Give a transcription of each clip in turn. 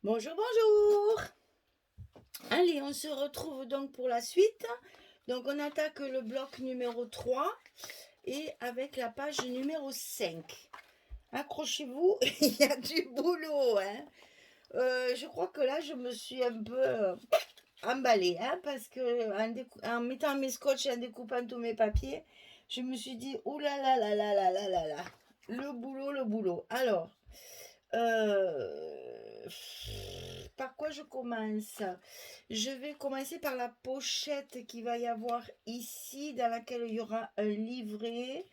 Bonjour, bonjour. Allez, on se retrouve donc pour la suite. Donc on attaque le bloc numéro 3 et avec la page numéro 5. Accrochez-vous, il y a du boulot, hein. Je crois que là, je me suis un peu emballée, hein, parce que en mettant mes scotch et en découpant tous mes papiers, je me suis dit, ouh là là là là là là là là, le boulot, le boulot. Alors, Heu, par quoi je commence? Je vais commencer par la pochette qu'il va y avoir ici, dans laquelle il y aura un livret,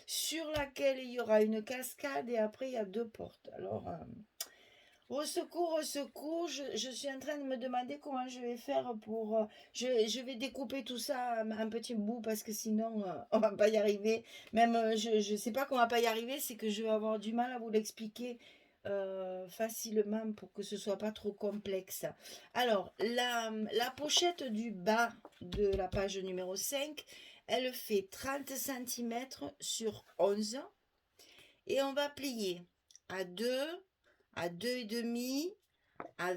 sur laquelle il y aura une cascade et après il y a 2 portes. Alors, au secours, je suis en train de me demander comment je vais faire pour, je vais découper tout ça en petits bouts parce que sinon, on va pas y arriver. Même, je sais pas qu'on va pas y arriver, c'est que je vais avoir du mal à vous l'expliquer, facilement pour que ce soit pas trop complexe. Alors la pochette du bas de la page numéro 5, elle fait 30 centimètres sur 11 et on va plier à 2, à 2,5, à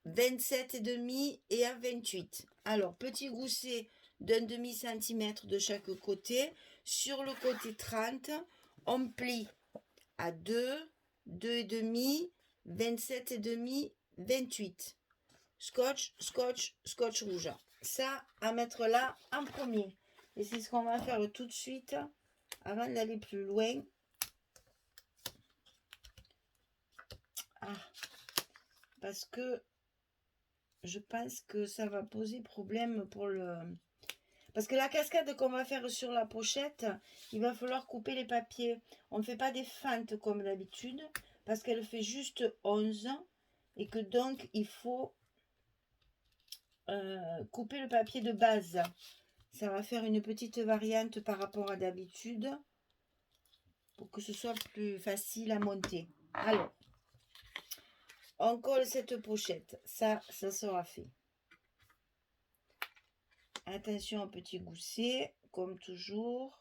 27,5 et à 28. Alors, petit gousset d'un demi-centimètre de chaque côté. Sur le côté 30, on plie à 2, 2,5, 27,5, 28. Scotch, scotch, scotch rouge. Ça, à mettre là en premier. Et c'est ce qu'on va faire tout de suite avant d'aller plus loin. Ah, parce que je pense que ça va poser problème pour le... Parce que la cascade qu'on va faire sur la pochette, il va falloir couper les papiers. On ne fait pas des fentes comme d'habitude, parce qu'elle fait juste 11, et que donc il faut couper le papier de base. Ça va faire une petite variante par rapport à d'habitude, pour que ce soit plus facile à monter. Alors, on colle cette pochette. Ça sera fait. Attention au petit gousset, comme toujours.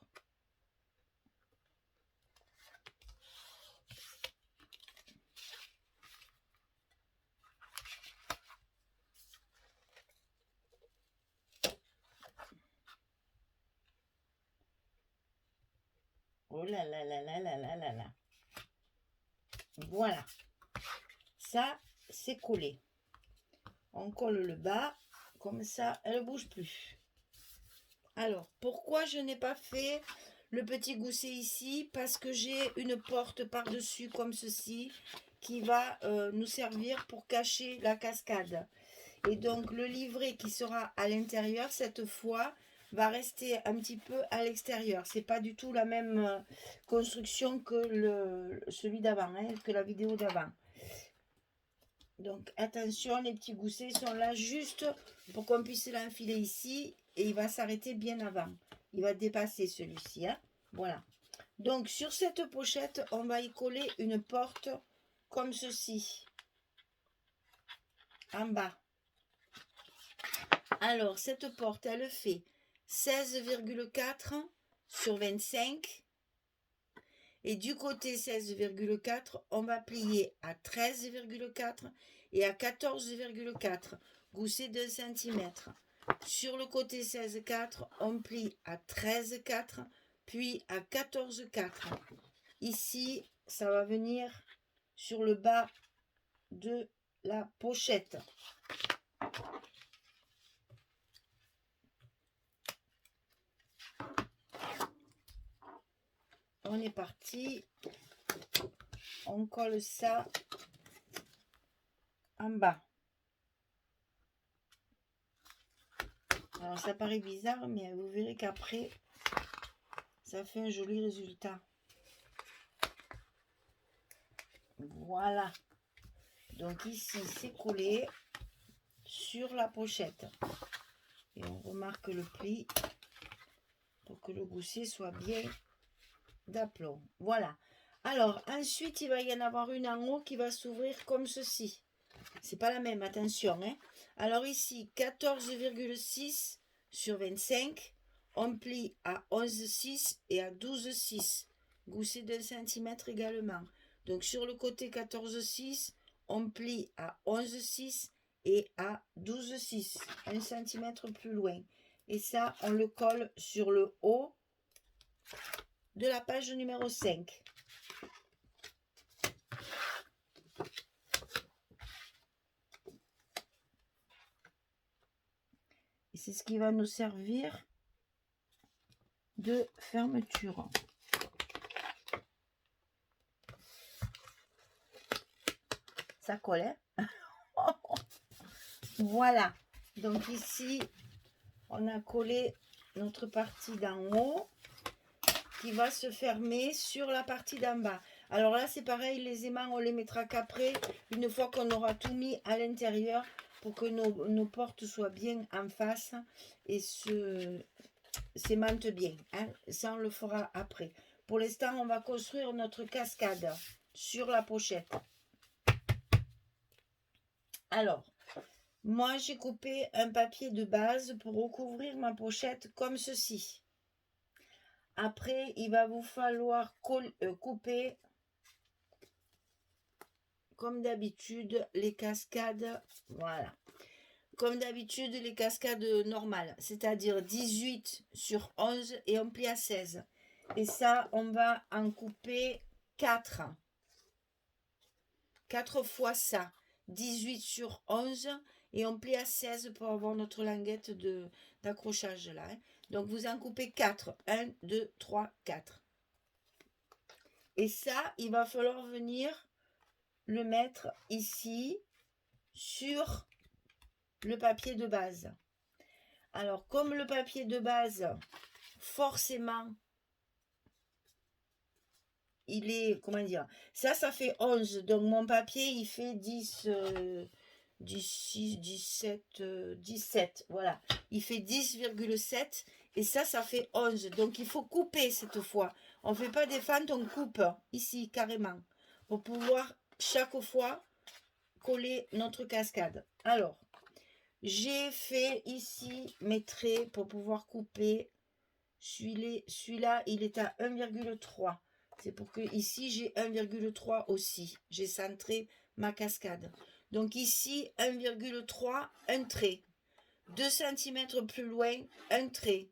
Oh là là là là là là là là. Voilà. Ça, c'est collé. On colle le bas. Comme ça, elle ne bouge plus. Alors, pourquoi je n'ai pas fait le petit gousset ici? Parce que j'ai une porte par-dessus comme ceci qui va nous servir pour cacher la cascade. Et donc, le livret qui sera à l'intérieur, cette fois, va rester un petit peu à l'extérieur. C'est pas du tout la même construction que celui d'avant, hein, que la vidéo d'avant. Donc attention, les petits goussets sont là juste pour qu'on puisse l'enfiler ici et il va s'arrêter bien avant. Il va dépasser celui-ci, hein. Voilà. Donc sur cette pochette, on va y coller une porte comme ceci, en bas. Alors cette porte, elle fait 16,4 sur 25. Et du côté 16,4, on va plier à 13,4 et à 14,4, gousset de 1 cm. Sur le côté 16,4, on plie à 13,4, puis à 14,4. Ici, ça va venir sur le bas de la pochette. On est parti. On colle ça en bas. Alors ça paraît bizarre, mais vous verrez qu'après, ça fait un joli résultat. Voilà. Donc ici, c'est collé sur la pochette. Et on remarque le pli pour que le gousset soit bien d'aplomb. Voilà. Alors, ensuite, il va y en avoir une en haut qui va s'ouvrir comme ceci. C'est pas la même, attention, hein. Alors ici, 14,6 sur 25. On plie à 11,6 et à 12,6. Gousset d'1 cm également. Donc sur le côté 14,6, on plie à 11,6 et à 12,6, 1 cm plus loin. Et ça, on le colle sur le haut de la page numéro 5. Et c'est ce qui va nous servir de fermeture. Ça colle, hein? Voilà. Donc ici, on a collé notre partie d'en haut qui va se fermer sur la partie d'en bas. Alors là, c'est pareil, les aimants, on les mettra qu'après, une fois qu'on aura tout mis à l'intérieur pour que nos portes soient bien en face et s'aimantent bien. Hein. Ça, on le fera après. Pour l'instant, on va construire notre cascade sur la pochette. Alors, moi, j'ai coupé un papier de base pour recouvrir ma pochette comme ceci. Après, il va vous falloir couper, comme d'habitude, les cascades. Voilà. Comme d'habitude, les cascades normales, c'est-à-dire 18 sur 11 et on plie à 16. Et ça, on va en couper 4. 4 fois ça. 18 sur 11 et on plie à 16 pour avoir notre languette d'accrochage là. Hein. Donc, vous en coupez 4. 1, 2, 3, 4. Et ça, il va falloir venir le mettre ici sur le papier de base. Alors, comme le papier de base, forcément, il est, comment dire, ça fait 11. Donc, mon papier, il fait 10, 16, 17, 17. Voilà. Il fait 10,7. Et ça fait 11. Donc, il faut couper cette fois. On ne fait pas des fentes, on coupe ici, carrément. Pour pouvoir, chaque fois, coller notre cascade. Alors, j'ai fait ici mes traits pour pouvoir couper. Celui-là, il est à 1,3. C'est pour que ici, j'ai 1,3 aussi. J'ai centré ma cascade. Donc ici, 1,3, un trait. 2 cm plus loin, un trait.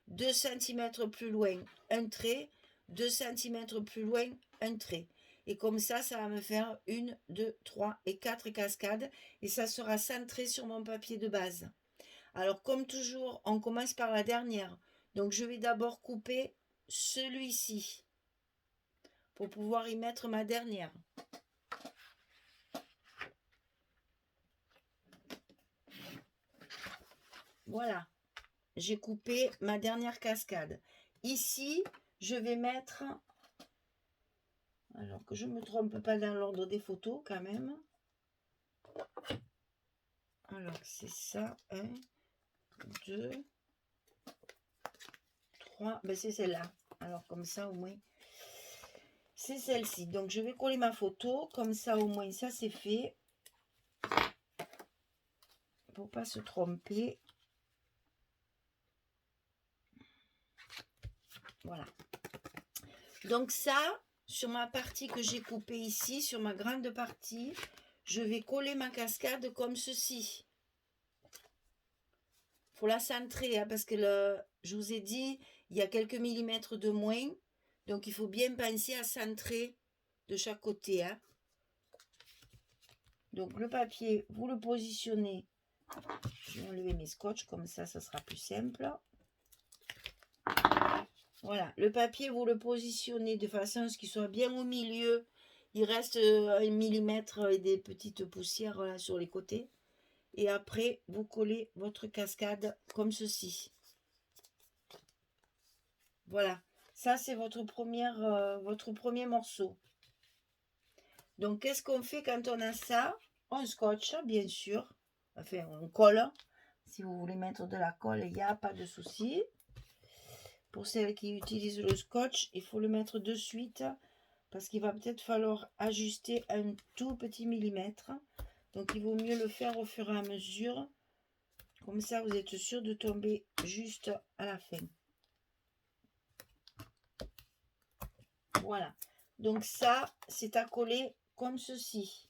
2 cm plus loin, un trait. 2 cm plus loin, un trait. Et comme ça, ça va me faire 1, 2, 3 et 4 cascades. Et ça sera centré sur mon papier de base. Alors, comme toujours, on commence par la dernière. Donc, je vais d'abord couper celui-ci pour pouvoir y mettre ma dernière. Voilà. J'ai coupé ma dernière cascade. Ici, je vais mettre... Alors que je ne me trompe pas dans l'ordre des photos quand même. Alors, c'est ça. 1, 2, 3. Ben, c'est celle-là. Alors, comme ça, au moins... C'est celle-ci. Donc, je vais coller ma photo. Comme ça, au moins, ça, c'est fait. Pour pas se tromper. Voilà. Donc, ça, sur ma partie que j'ai coupée ici, sur ma grande partie, je vais coller ma cascade comme ceci. Il faut la centrer, hein, parce que je vous ai dit, il y a quelques millimètres de moins. Donc, il faut bien penser à centrer de chaque côté. Hein. Donc, le papier, vous le positionnez. Je vais enlever mes scotch, comme ça, ça sera plus simple. Voilà, le papier, vous le positionnez de façon à ce qu'il soit bien au milieu. Il reste 1 millimètre et des petites poussières là, sur les côtés. Et après, vous collez votre cascade comme ceci. Voilà, ça c'est votre premier morceau. Donc, qu'est-ce qu'on fait quand on a ça? On scotche, bien sûr. Enfin, on colle. Si vous voulez mettre de la colle, il n'y a pas de souci. Pour celles qui utilisent le scotch, il faut le mettre de suite parce qu'il va peut-être falloir ajuster un tout petit millimètre. Donc, il vaut mieux le faire au fur et à mesure. Comme ça, vous êtes sûr de tomber juste à la fin. Voilà. Donc, ça, c'est à coller comme ceci.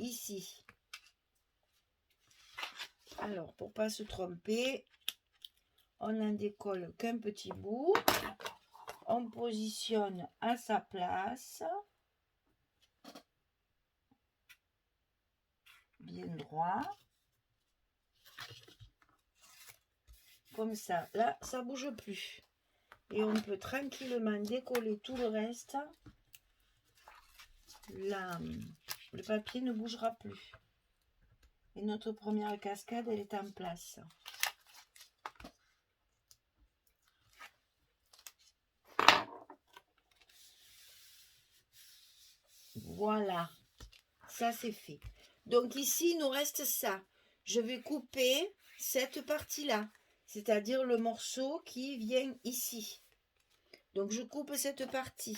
ici. Alors, pour pas se tromper, on n'en décolle qu'un petit bout. On positionne à sa place. Bien droit. Comme ça. Là, ça ne bouge plus. Et on peut tranquillement décoller tout le reste. Là, le papier ne bougera plus. Et notre première cascade, elle est en place. Voilà. Ça, c'est fait. Donc ici, il nous reste ça. Je vais couper cette partie-là. C'est-à-dire le morceau qui vient ici. Donc je coupe cette partie.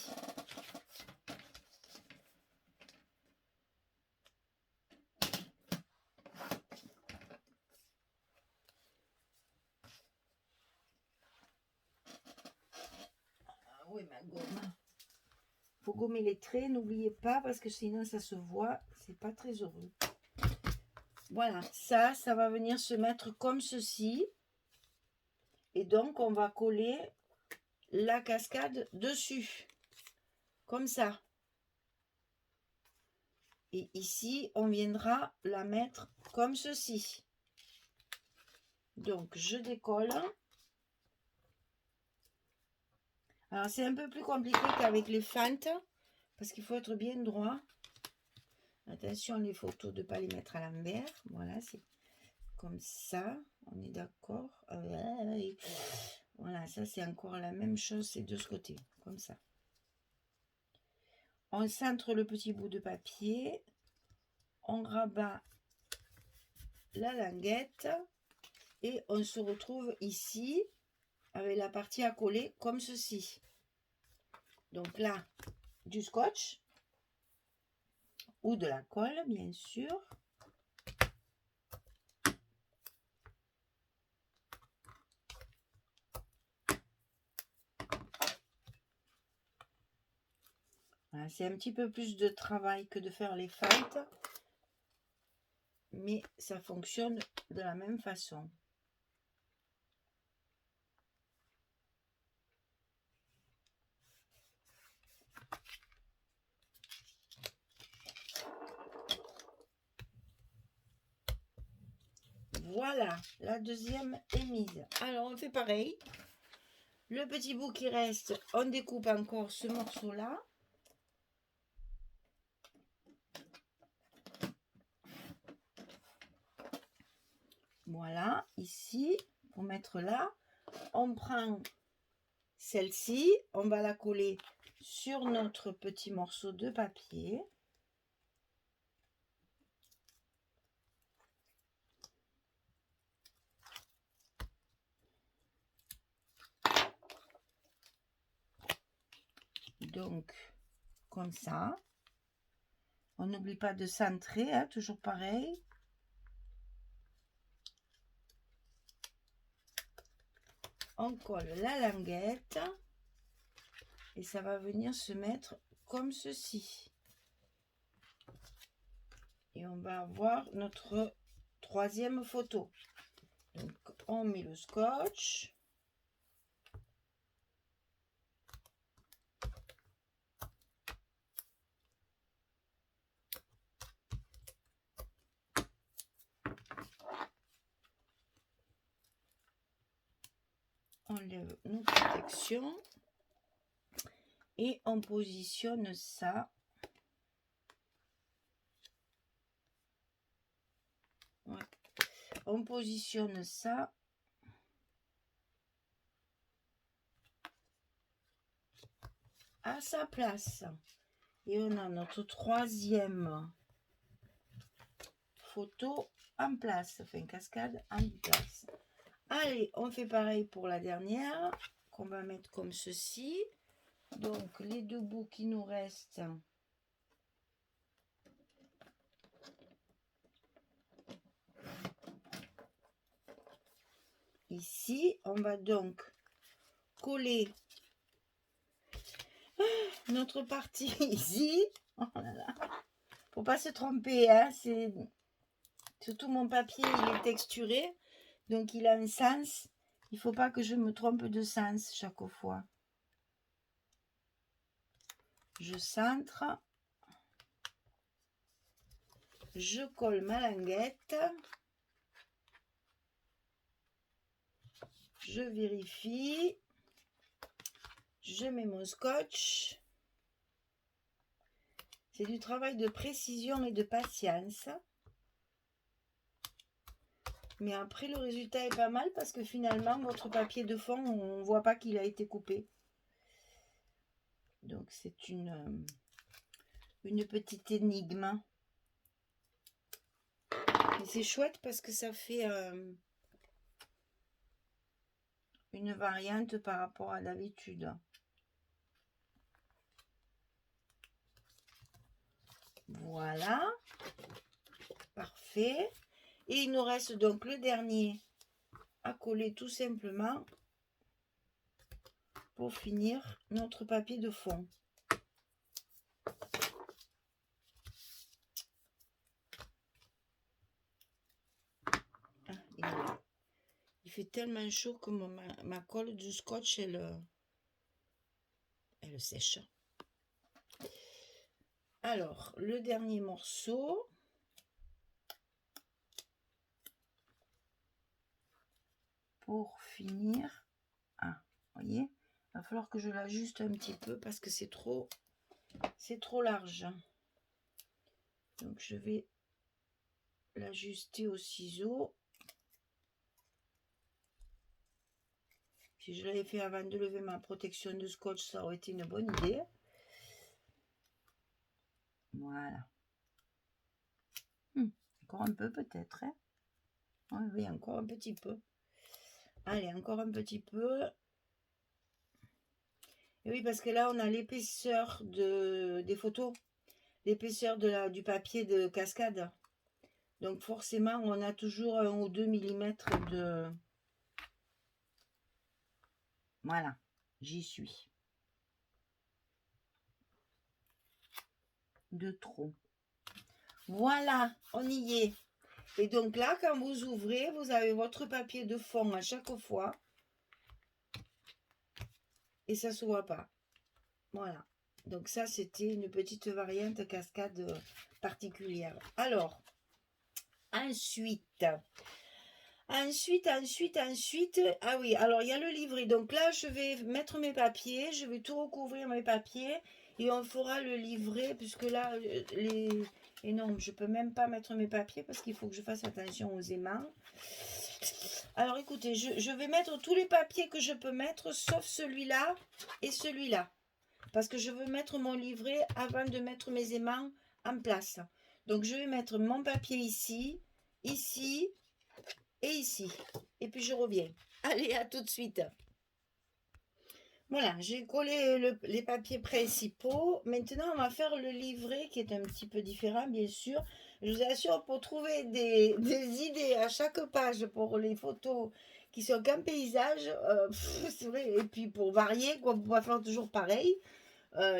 Ah oui, ma gomme. Faut gommer les traits, n'oubliez pas, parce que sinon ça se voit. C'est pas très heureux. Voilà, ça va venir se mettre comme ceci. Et donc, on va coller la cascade dessus. Comme ça. Et ici, on viendra la mettre comme ceci. Donc, je décolle. Alors, c'est un peu plus compliqué qu'avec les fentes, parce qu'il faut être bien droit. Attention, les photos, de ne pas les mettre à l'envers. Voilà, c'est comme ça. On est d'accord. Voilà, ça, c'est encore la même chose, c'est de ce côté. Comme ça. On centre le petit bout de papier. On rabat la languette. Et on se retrouve ici avec la partie à coller comme ceci. Donc là, du scotch ou de la colle, bien sûr. Voilà, c'est un petit peu plus de travail que de faire les fentes, mais ça fonctionne de la même façon. Voilà, la deuxième est mise. Alors, on fait pareil. Le petit bout qui reste, on découpe encore ce morceau-là. Voilà, ici, pour mettre là, on prend celle-ci, on va la coller sur notre petit morceau de papier. Donc, comme ça. On n'oublie pas de centrer, hein, toujours pareil. On colle la languette. Et ça va venir se mettre comme ceci. Et on va avoir notre troisième photo. Donc, on met le scotch. On lève nos protections. Et on positionne ça. Ouais. On positionne ça à sa place. Et on a notre troisième photo en place. Enfin, cascade en place. Allez, on fait pareil pour la dernière, qu'on va mettre comme ceci. Donc, les deux bouts qui nous restent. Ici, on va donc coller notre partie ici. Oh là là. Faut pas se tromper, hein. C'est surtout mon papier, il est texturé, donc il a un sens. Il faut pas que je me trompe de sens chaque fois. Je centre. Je colle ma languette. Je vérifie. Je mets mon scotch. C'est du travail de précision et de patience. Mais après, le résultat est pas mal parce que finalement, votre papier de fond, on ne voit pas qu'il a été coupé. Donc, c'est une petite énigme. Mais c'est chouette parce que ça fait une variante par rapport à d'habitude. Voilà. Parfait. Et il nous reste donc le dernier à coller tout simplement pour finir notre papier de fond. Ah, il fait tellement chaud que ma colle du scotch, elle sèche. Alors, le dernier morceau. Pour finir. Ah, vous voyez, il va falloir que je l'ajuste un petit peu parce que c'est trop large. Donc, je vais l'ajuster au ciseau. Si je l'avais fait avant de lever ma protection de scotch, ça aurait été une bonne idée. Voilà. Encore un peu peut-être. Hein, oui, encore un petit peu. Allez, encore un petit peu. Et oui, parce que là, on a l'épaisseur des photos. L'épaisseur du papier de cascade. Donc forcément, on a toujours 1 ou 2 millimètres de... Voilà, j'y suis. De trop. Voilà, on y est. Et donc là, quand vous ouvrez, vous avez votre papier de fond à chaque fois. Et ça ne se voit pas. Voilà. Donc ça, c'était une petite variante cascade particulière. Alors, ensuite, ah oui, alors il y a le livret. Donc là, je vais mettre mes papiers, je vais tout recouvrir mes papiers et on fera le livret puisque là, et non, je peux même pas mettre mes papiers parce qu'il faut que je fasse attention aux aimants. Alors écoutez, je vais mettre tous les papiers que je peux mettre sauf celui-là et celui-là parce que je veux mettre mon livret avant de mettre mes aimants en place. Donc je vais mettre mon papier ici, ici et ici. Et puis je reviens. Allez, à tout de suite. Voilà, j'ai collé les papiers principaux. Maintenant, on va faire le livret qui est un petit peu différent, bien sûr. Je vous assure, pour trouver des idées à chaque page pour les photos qui sont qu'un paysage, c'est vrai. Et puis pour varier, quoi, pour pas faire toujours pareil.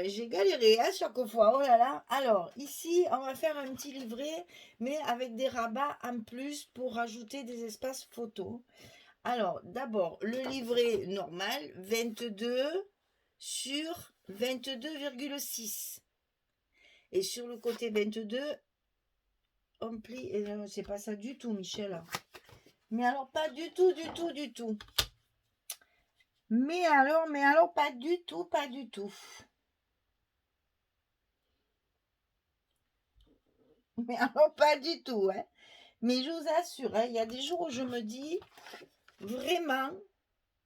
J'ai galéré à chaque fois, oh là là. Alors, ici, on va faire un petit livret, mais avec des rabats en plus pour rajouter des espaces photos. Alors, d'abord, le livret normal, 22 sur 22,6. Et sur le côté 22, on plie, et c'est pas ça du tout, Michel. Mais alors, pas du tout, du tout, du tout. Mais alors, pas du tout, pas du tout. Mais alors, pas du tout, hein. Mais je vous assure, hein, il y a des jours où je me dis, vraiment,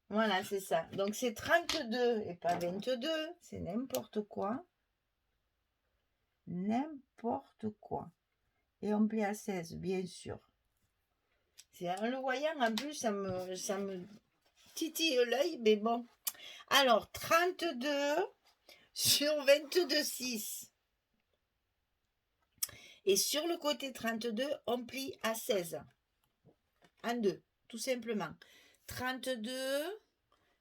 voilà, c'est ça. Donc, c'est 32 et pas 22, c'est n'importe quoi. N'importe quoi. Et on plie à 16, bien sûr. C'est en le voyant, en plus, ça me titille l'œil, mais bon. Alors, 32 sur 22,6. Et sur le côté 32, on plie à 16. En deux, tout simplement. 32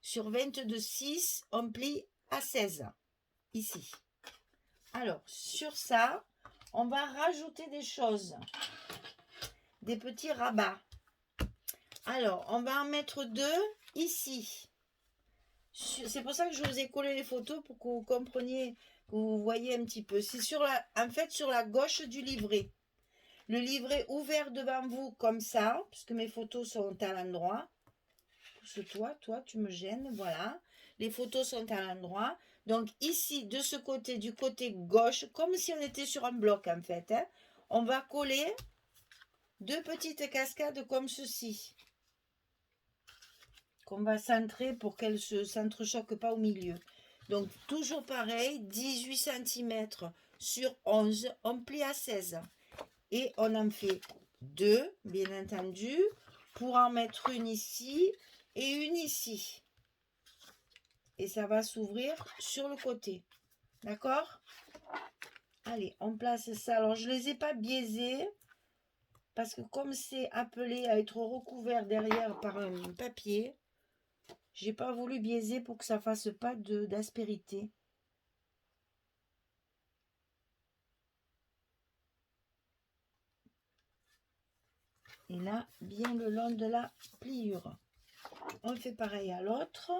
sur 22,6, on plie à 16. Ici. Alors, sur ça, on va rajouter des choses. Des petits rabats. Alors, on va en mettre 2 ici. C'est pour ça que je vous ai collé les photos pour que vous compreniez, que vous voyez un petit peu. C'est en fait sur la gauche du livret. Le livret ouvert devant vous comme ça, puisque mes photos sont à l'endroit. Toi, tu me gênes, voilà. Les photos sont à l'endroit. Donc ici, de ce côté, du côté gauche, comme si on était sur un bloc en fait, hein, on va coller 2 petites cascades comme ceci. Qu'on va centrer pour qu'elle ne s'entrechoque pas au milieu. Donc toujours pareil, 18 cm sur 11, on plie à 16. Et on en fait 2, bien entendu, pour en mettre une ici et une ici. Et ça va s'ouvrir sur le côté. D'accord? Allez, on place ça. Alors, je ne les ai pas biaisés, parce que comme c'est appelé à être recouvert derrière par un papier, j'ai pas voulu biaiser pour que ça fasse pas d'aspérité. Et là, bien le long de la pliure. On fait pareil à l'autre.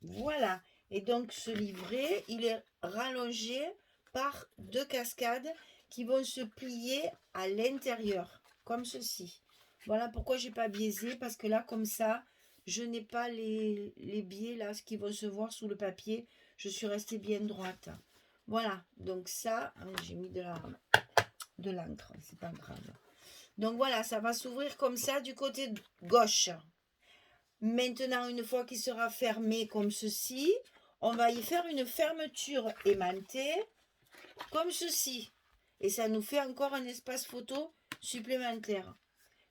Voilà. Et donc, ce livret, il est rallongé par 2 cascades qui vont se plier à l'intérieur, comme ceci. Voilà pourquoi j'ai pas biaisé, parce que là, comme ça, je n'ai pas les biais là, ce qui vont se voir sous le papier. Je suis restée bien droite. Voilà, donc ça, j'ai mis de l'encre, c'est pas grave. Donc voilà, ça va s'ouvrir comme ça du côté gauche. Maintenant, une fois qu'il sera fermé comme ceci, on va y faire une fermeture aimantée comme ceci. Et ça nous fait encore un espace photo supplémentaire.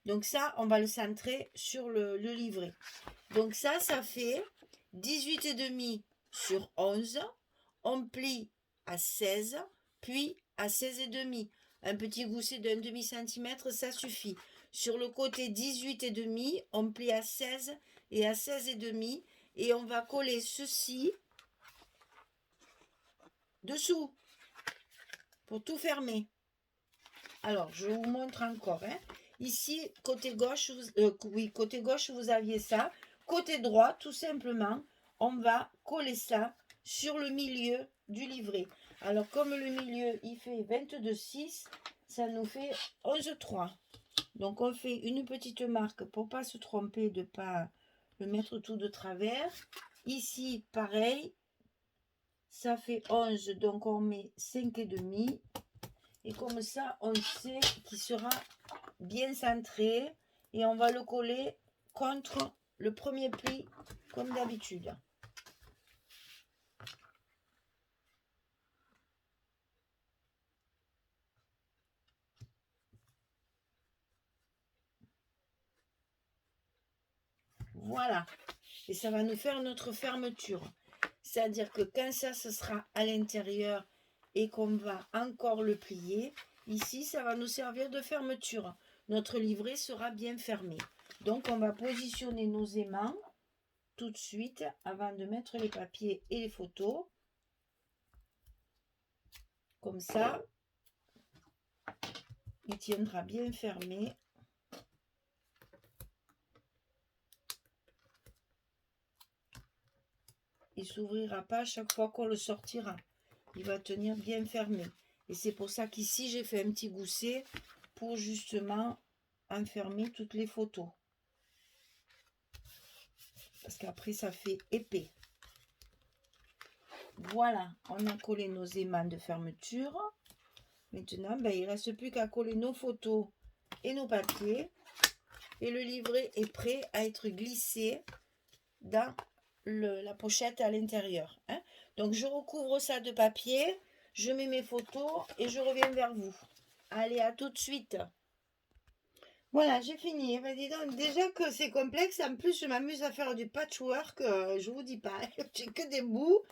Donc ça, on va le centrer sur le livret. Donc ça fait 18,5 sur 11. On plie à 16, puis à 16,5. Un petit gousset d'un demi-centimètre, ça suffit. Sur le côté 18,5, on plie à 16 et à 16,5. Et on va coller ceci dessous pour tout fermer. Alors, je vous montre encore. Hein. Ici, côté gauche, côté gauche, vous aviez ça. Côté droit, tout simplement, on va coller ça sur le milieu du livret. Alors, comme le milieu, il fait 22,6, ça nous fait 11,3. Donc, on fait une petite marque pour ne pas se tromper, de ne pas le mettre tout de travers. Ici, pareil, ça fait 11, donc on met 5,5. Et comme ça, on sait qu'il sera bien centré. Et on va le coller contre le premier pli, comme d'habitude. Voilà. Et ça va nous faire notre fermeture. C'est-à-dire que quand ça, ce sera à l'intérieur et qu'on va encore le plier, ici, ça va nous servir de fermeture. Notre livret sera bien fermé. Donc, on va positionner nos aimants tout de suite avant de mettre les papiers et les photos. Comme ça, il tiendra bien fermé. Il ne s'ouvrira pas à chaque fois qu'on le sortira. Il va tenir bien fermé. Et c'est pour ça qu'ici, j'ai fait un petit gousset pour justement enfermer toutes les photos. Parce qu'après, ça fait épais. Voilà, on a collé nos aimants de fermeture. Maintenant, il ne reste plus qu'à coller nos photos et nos papiers. Et le livret est prêt à être glissé dans la pochette à l'intérieur. Hein. Donc, je recouvre ça de papier, je mets mes photos et je reviens vers vous. Allez, à tout de suite. Voilà, j'ai fini. Dis donc, déjà que c'est complexe, en plus, je m'amuse à faire du patchwork, je vous dis pas, j'ai que des bouts.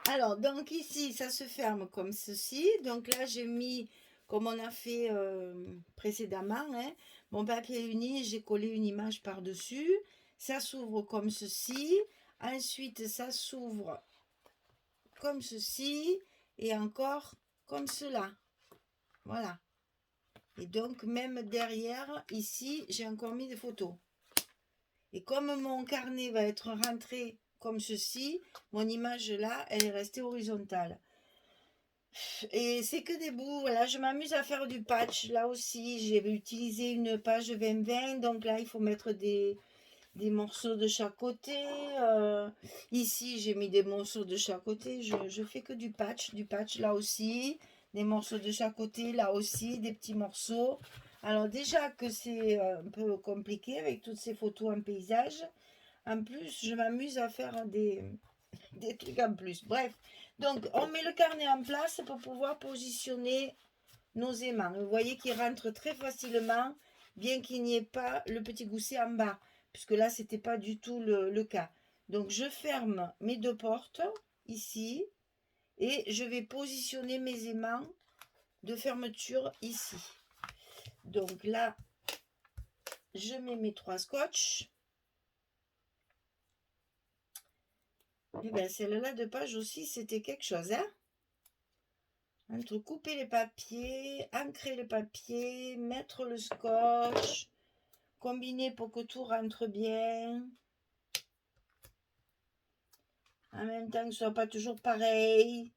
Alors, donc ici, ça se ferme comme ceci. Donc là, j'ai mis, comme on a fait précédemment, hein, mon papier uni, j'ai collé une image par-dessus. Ça s'ouvre comme ceci. Ensuite, ça s'ouvre comme ceci. Et encore comme cela. Voilà. Et donc, même derrière, ici, j'ai encore mis des photos. Et comme mon carnet va être rentré comme ceci, mon image là, elle est restée horizontale. Et c'est que des bouts, voilà, je m'amuse à faire du patch. Là aussi, j'ai utilisé une page 20-20, donc là, il faut mettre des morceaux de chaque côté. Ici, j'ai mis des morceaux de chaque côté. Je fais que du patch là aussi. Des morceaux de chaque côté, là aussi, des petits morceaux. Alors déjà que c'est un peu compliqué avec toutes ces photos en paysage. En plus, je m'amuse à faire des trucs en plus. Bref, donc on met le carnet en place pour pouvoir positionner nos aimants. Vous voyez qu'il rentre très facilement, bien qu'il n'y ait pas le petit gousset en bas, puisque là, c'était pas du tout le cas. Donc, je ferme mes deux portes, ici, et je vais positionner mes aimants de fermeture ici. Donc là, je mets mes 3 scotch. Et bien, celle-là de page aussi, c'était quelque chose, hein? Entre couper les papiers, ancrer les papiers, mettre le scotch, combiner pour que tout rentre bien. En même temps que ce soit pas toujours pareil.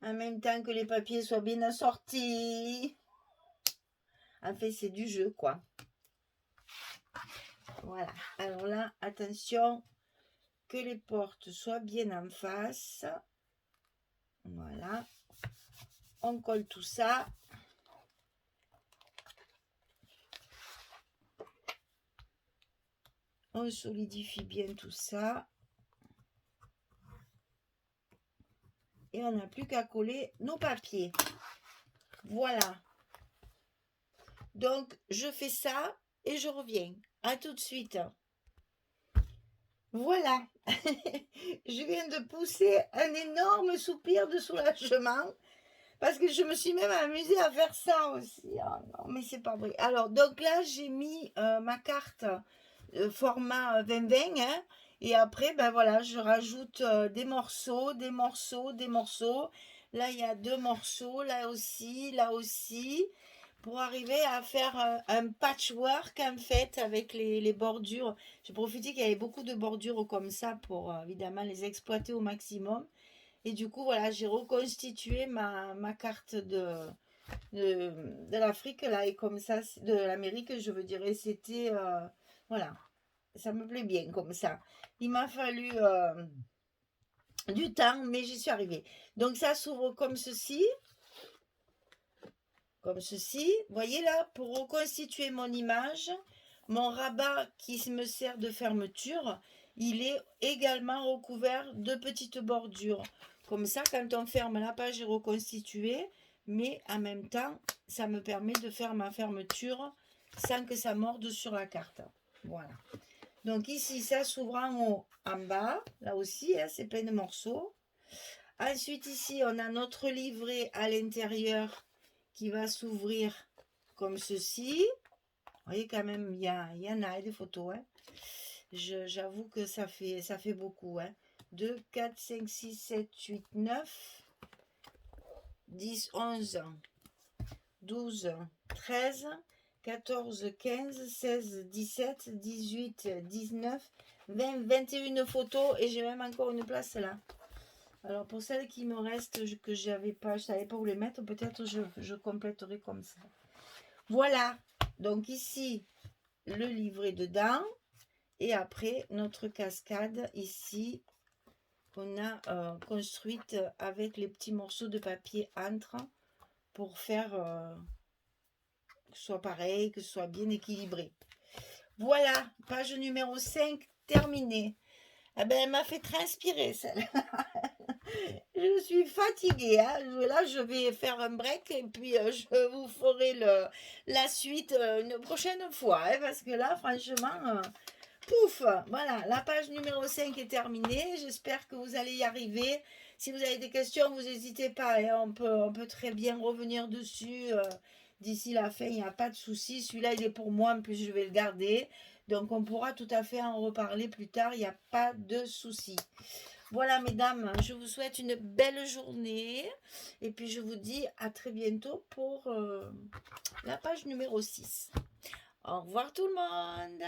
En même temps que les papiers soient bien assortis. En fait, c'est du jeu, quoi. Voilà. Alors là, attention que les portes soient bien en face. Voilà. On colle tout ça. On solidifie bien tout ça. Et on n'a plus qu'à coller nos papiers. Voilà. Donc, je fais ça et je reviens. À tout de suite. Voilà. Je viens de pousser un énorme soupir de soulagement. Parce que je me suis même amusée à faire ça aussi. Oh non, mais c'est pas vrai. Alors, donc là, j'ai mis ma carte format 20-20. Hein, et après, ben voilà, je rajoute des morceaux, des morceaux, des morceaux. Là, il y a 2 morceaux, là aussi, pour arriver à faire un patchwork en fait avec les bordures. J'ai profité qu'il y avait beaucoup de bordures comme ça pour évidemment les exploiter au maximum. Et du coup, voilà, j'ai reconstitué ma carte de l'Afrique, là, et comme ça, de l'Amérique, je veux dire, et c'était, voilà, ça me plaît bien comme ça. Il m'a fallu du temps, mais j'y suis arrivée. Donc, ça s'ouvre comme ceci. Comme ceci. Vous voyez là, pour reconstituer mon image, mon rabat qui me sert de fermeture, il est également recouvert de petites bordures. Comme ça, quand on ferme la page est reconstituée, mais en même temps, ça me permet de faire ma fermeture sans que ça morde sur la carte. Voilà. Donc ici, ça s'ouvre en haut, en bas. Là aussi, hein, c'est plein de morceaux. Ensuite, ici, on a notre livret à l'intérieur qui va s'ouvrir comme ceci. Vous voyez quand même, il y en a des photos. Hein. J'avoue que ça fait beaucoup. Hein. 2, 4, 5, 6, 7, 8, 9, 10, 11, 12, 13, 14, 15, 16, 17, 18, 19, 20, 21 photos. Et j'ai même encore une place là. Alors pour celles qui me restent, que j'avais pas, je savais pas où les mettre, peut-être je compléterai comme ça. Voilà, donc ici, le livret dedans. Et après, notre cascade ici, qu'on a construite avec les petits morceaux de papier entre pour faire que ce soit pareil, que ce soit bien équilibré. Voilà, page numéro 5 terminée. Ah ben, elle m'a fait transpirer celle-là. Je suis fatiguée. Hein. Là, je vais faire un break et puis je vous ferai la suite une prochaine fois. Hein, parce que là, franchement, pouf, voilà, la page numéro 5 est terminée. J'espère que vous allez y arriver. Si vous avez des questions, vous n'hésitez pas. Hein, on peut très bien revenir dessus d'ici la fin, il n'y a pas de souci. Celui-là, il est pour moi, en plus, je vais le garder. Donc, on pourra tout à fait en reparler plus tard, il n'y a pas de souci. Voilà, mesdames, je vous souhaite une belle journée. Et puis, je vous dis à très bientôt pour la page numéro 6. Au revoir tout le monde.